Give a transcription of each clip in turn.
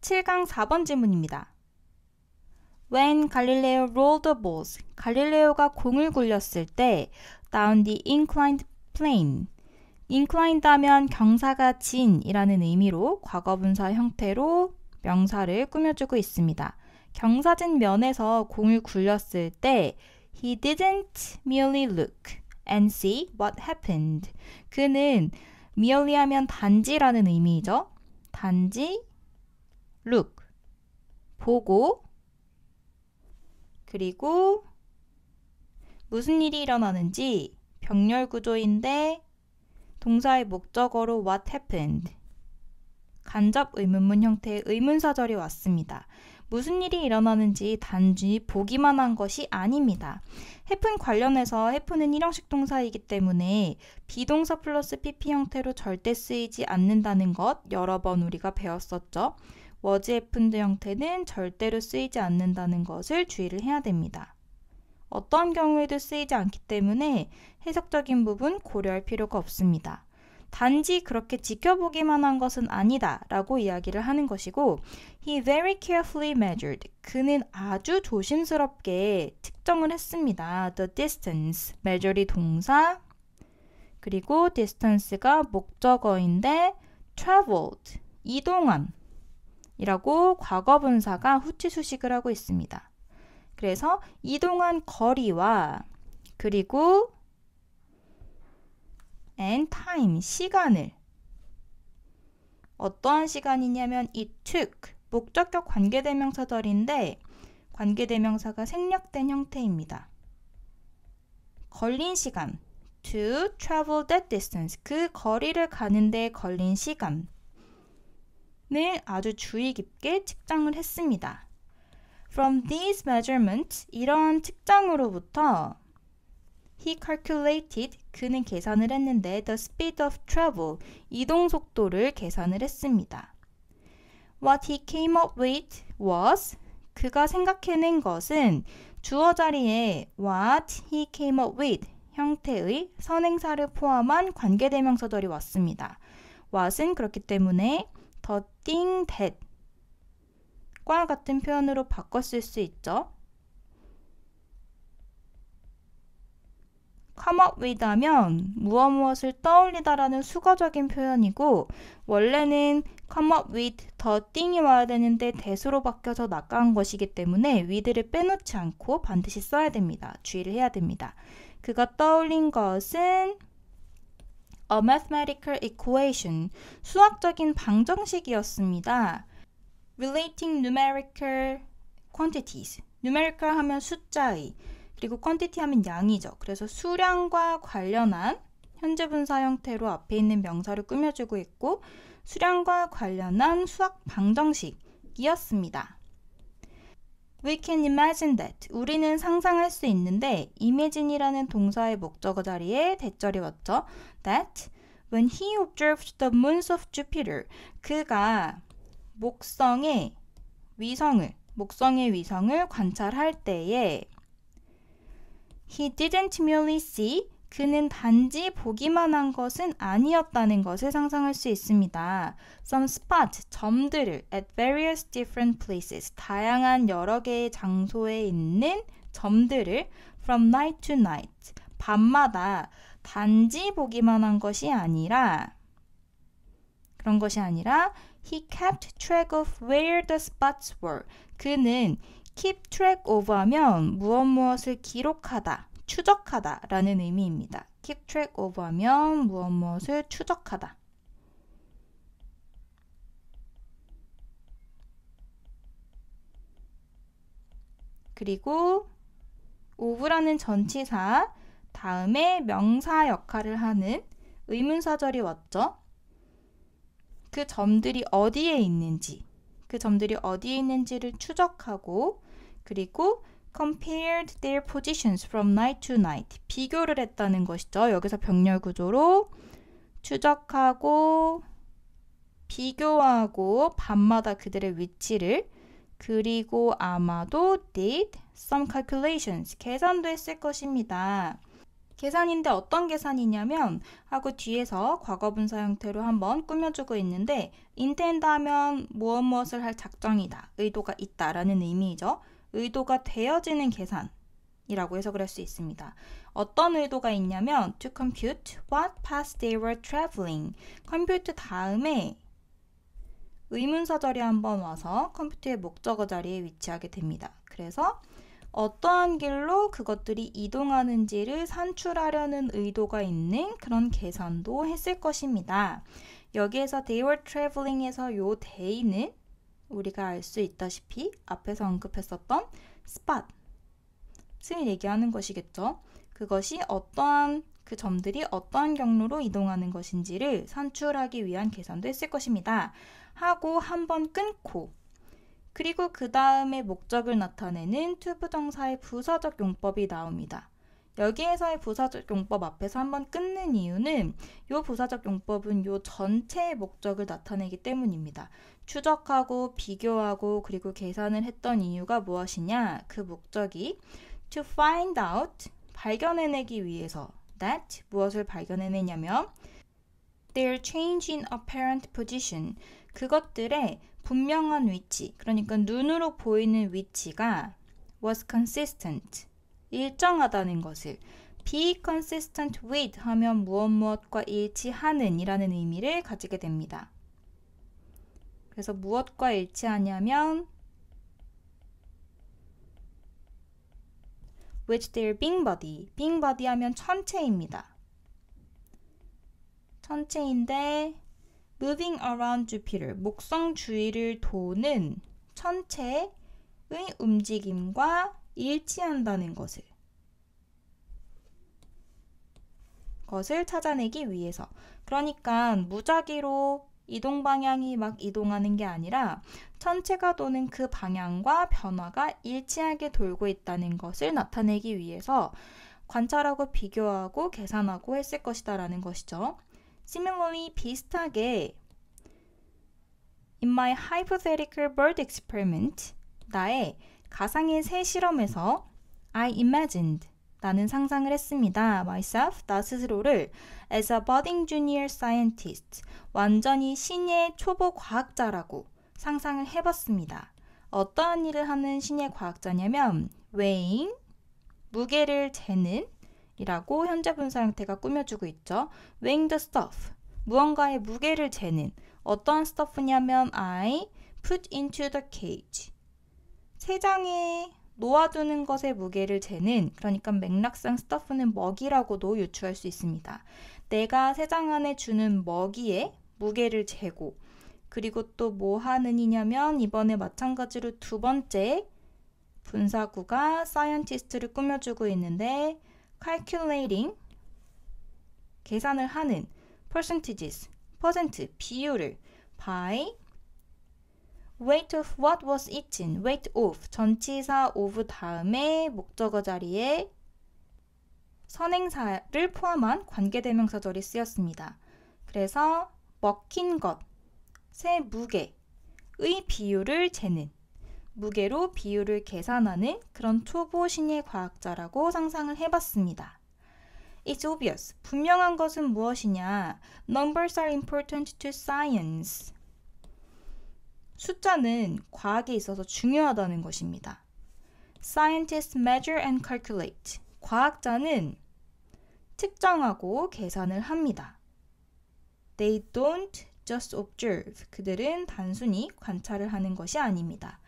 7강 4번 질문입니다. When Galileo rolled the balls, 갈릴레오가 공을 굴렸을 때 down the inclined plane, inclined 하면 경사가 진이라는 의미로 과거분사 형태로 명사를 꾸며주고 있습니다. 경사진 면에서 공을 굴렸을 때 He didn't merely look and see what happened. 그는 merely 하면 단지라는 의미죠. 단지 look, 보고 그리고 무슨 일이 일어나는지 병렬 구조인데 동사의 목적어로 what happened, 간접 의문문 형태의 의문사절이 왔습니다. 무슨 일이 일어나는지 단지 보기만 한 것이 아닙니다. happen 관련해서 happen은 일형식 동사이기 때문에 비동사 플러스 pp 형태로 절대 쓰이지 않는다는 것 여러 번 우리가 배웠었죠. was happened 형태는 절대로 쓰이지 않는다는 것을 주의를 해야 됩니다. 어떠한 경우에도 쓰이지 않기 때문에 해석적인 부분 고려할 필요가 없습니다. 단지 그렇게 지켜보기만 한 것은 아니다 라고 이야기를 하는 것이고 He very carefully measured. 그는 아주 조심스럽게 측정을 했습니다. The distance. measure이 동사 그리고 distance가 목적어인데 traveled. 이동한 이라고 과거분사가 후치수식을 하고 있습니다. 그래서 이동한 거리와 그리고 and time, 시간을 어떠한 시간이냐면 it took, 목적격 관계대명사절인데 관계대명사가 생략된 형태입니다. 걸린 시간, to travel that distance, 그 거리를 가는데 걸린 시간을 아주 주의 깊게 측정을 했습니다. From these measurements, 이러한 측정으로부터 He calculated, 그는 계산을 했는데 the speed of travel, 이동 속도를 계산을 했습니다. What he came up with was, 그가 생각해낸 것은 주어 자리에 what he came up with 형태의 선행사를 포함한 관계대명사절이 왔습니다. what은 그렇기 때문에 the thing that 과 같은 표현으로 바꿔 쓸 수 있죠. come up with 하면 무엇을 떠올리다라는 수거적인 표현이고 원래는 come up with the thing이 와야 되는데 that으로 바뀌어서 낙가한 것이기 때문에 with를 빼놓지 않고 반드시 써야 됩니다. 주의를 해야 됩니다. 그가 떠올린 것은 a mathematical equation, 수학적인 방정식이었습니다. relating numerical quantities, numerical 하면 숫자의 그리고 quantity 하면 양이죠. 그래서 수량과 관련한 현재 분사 형태로 앞에 있는 명사를 꾸며주고 있고 수량과 관련한 수학 방정식이었습니다. We can imagine that. 우리는 상상할 수 있는데 imagine이라는 동사의 목적어 자리에 대절이 왔죠. That when he observed the moons of Jupiter, 그가 목성의 위성을 관찰할 때에 He didn't merely see, 그는 단지 보기만 한 것은 아니었다는 것을 상상할 수 있습니다. Some spot, 점들을 at various different places, 다양한 여러 개의 장소에 있는 점들을 from night to night, 밤마다 단지 보기만 한 것이 아니라 그런 것이 아니라 He kept track of where the spots were. 그는 keep track of 하면 무엇을 기록하다, 추적하다 라는 의미입니다. keep track of 하면 무엇을 추적하다. 그리고 of라는 전치사 다음에 명사 역할을 하는 의문사절이 왔죠. 그 점들이 어디에 있는지를 추적하고 그리고 compared their positions from night to night, 비교를 했다는 것이죠. 여기서 병렬 구조로 추적하고 비교하고 밤마다 그들의 위치를 그리고 아마도 did some calculations, 계산도 했을 것입니다. 계산인데 어떤 계산이냐면 하고 뒤에서 과거분사 형태로 한번 꾸며주고 있는데 intend 하면 무엇을 할 작정이다, 의도가 있다라는 의미이죠. 의도가 되어지는 계산이라고 해석을 할 수 있습니다. 어떤 의도가 있냐면 to compute what path they were traveling. compute 다음에 의문사 자리에 한번 와서 컴퓨터의 목적어 자리에 위치하게 됩니다. 그래서 어떠한 길로 그것들이 이동하는지를 산출하려는 의도가 있는 그런 계산도 했을 것입니다. 여기에서 they were traveling에서 요 they는 우리가 알 수 있다시피 앞에서 언급했었던 spot을 얘기하는 것이겠죠. 그것이 어떠한 그 점들이 어떠한 경로로 이동하는 것인지를 산출하기 위한 계산도 했을 것입니다. 하고 한번 끊고 그리고 그 다음에 목적을 나타내는 to 부정사의 부사적 용법이 나옵니다. 여기에서의 부사적 용법 앞에서 한번 끊는 이유는 이 부사적 용법은 이 전체의 목적을 나타내기 때문입니다. 추적하고 비교하고 그리고 계산을 했던 이유가 무엇이냐? 그 목적이 to find out, 발견해내기 위해서 that, 무엇을 발견해내냐면 their change in apparent position, 그것들의 분명한 위치, 그러니까 눈으로 보이는 위치가 was consistent, 일정하다는 것을, be consistent with 하면 무엇과 일치하는 이라는 의미를 가지게 됩니다. 그래서 무엇과 일치하냐면 with their being body, being body 하면 천체입니다. 천체인데 moving around Jupiter, 목성 주위를 도는 천체의 움직임과 일치한다는 것을 찾아내기 위해서. 그러니까 무작위로 이동 방향이 막 이동하는 게 아니라 천체가 도는 그 방향과 변화가 일치하게 돌고 있다는 것을 나타내기 위해서 관찰하고 비교하고 계산하고 했을 것이다 라는 것이죠. Similarly, 비슷하게 In my hypothetical bird experiment, 나의 가상의 새 실험에서 I imagined, 나는 상상을 했습니다. myself, 나 스스로를 as a budding junior scientist, 완전히 신예 초보 과학자라고 상상을 해봤습니다. 어떠한 일을 하는 신예 과학자냐면 weighing, 무게를 재는 이라고 현재 분사 형태가 꾸며주고 있죠. weighing the stuff, 무언가의 무게를 재는. 어떠한 stuff냐면 I put into the cage, 새장에 놓아두는 것의 무게를 재는, 그러니까 맥락상 stuff는 먹이라고도 유추할 수 있습니다. 내가 새장 안에 주는 먹이의 무게를 재고, 그리고 또 뭐 하는 이냐면 이번에 마찬가지로 두 번째 분사구가 scientist를 꾸며주고 있는데 calculating, 계산을 하는, percentages, 퍼센트, 비율을 by weight of what was eaten, weight of, 전치사 of 다음에 목적어 자리에 선행사를 포함한 관계대명사절이 쓰였습니다. 그래서 먹힌 것의 무게의 비율을 재는, 무게로 비율을 계산하는 그런 초보 신예 과학자라고 상상을 해봤습니다. It's obvious. 분명한 것은 무엇이냐? Numbers are important to science. 숫자는 과학에 있어서 중요하다는 것입니다. Scientists measure and calculate. 과학자는 측정하고 계산을 합니다. They don't just observe. 그들은 단순히 관찰을 하는 것이 아닙니다.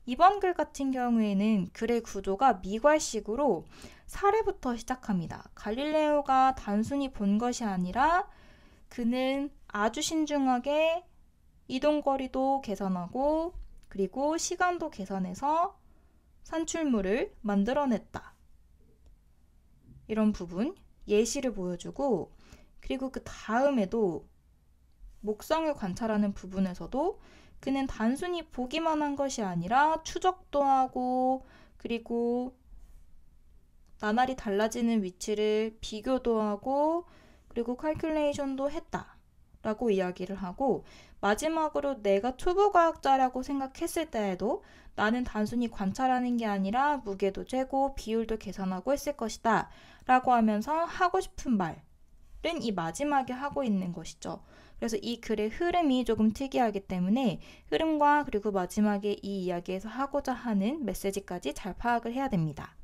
이번 글 같은 경우에는 글의 구조가 미괄식으로 사례부터 시작합니다. 갈릴레오가 단순히 본 것이 아니라 그는 아주 신중하게 이동거리도 계산하고 그리고 시간도 계산해서 산출물을 만들어냈다. 이런 부분, 예시를 보여주고 그리고 그 다음에도 목성을 관찰하는 부분에서도 그는 단순히 보기만 한 것이 아니라 추적도 하고 그리고 나날이 달라지는 위치를 비교도 하고 그리고 칼큘레이션도 했다 라고 이야기를 하고 마지막으로 내가 초보과학자라고 생각했을 때에도 나는 단순히 관찰하는 게 아니라 무게도 재고 비율도 계산하고 했을 것이다 라고 하면서 하고 싶은 말은 이 마지막에 하고 있는 것이죠. 그래서 이 글의 흐름이 조금 특이하기 때문에 흐름과 그리고 마지막에 이 이야기에서 하고자 하는 메시지까지 잘 파악을 해야 됩니다.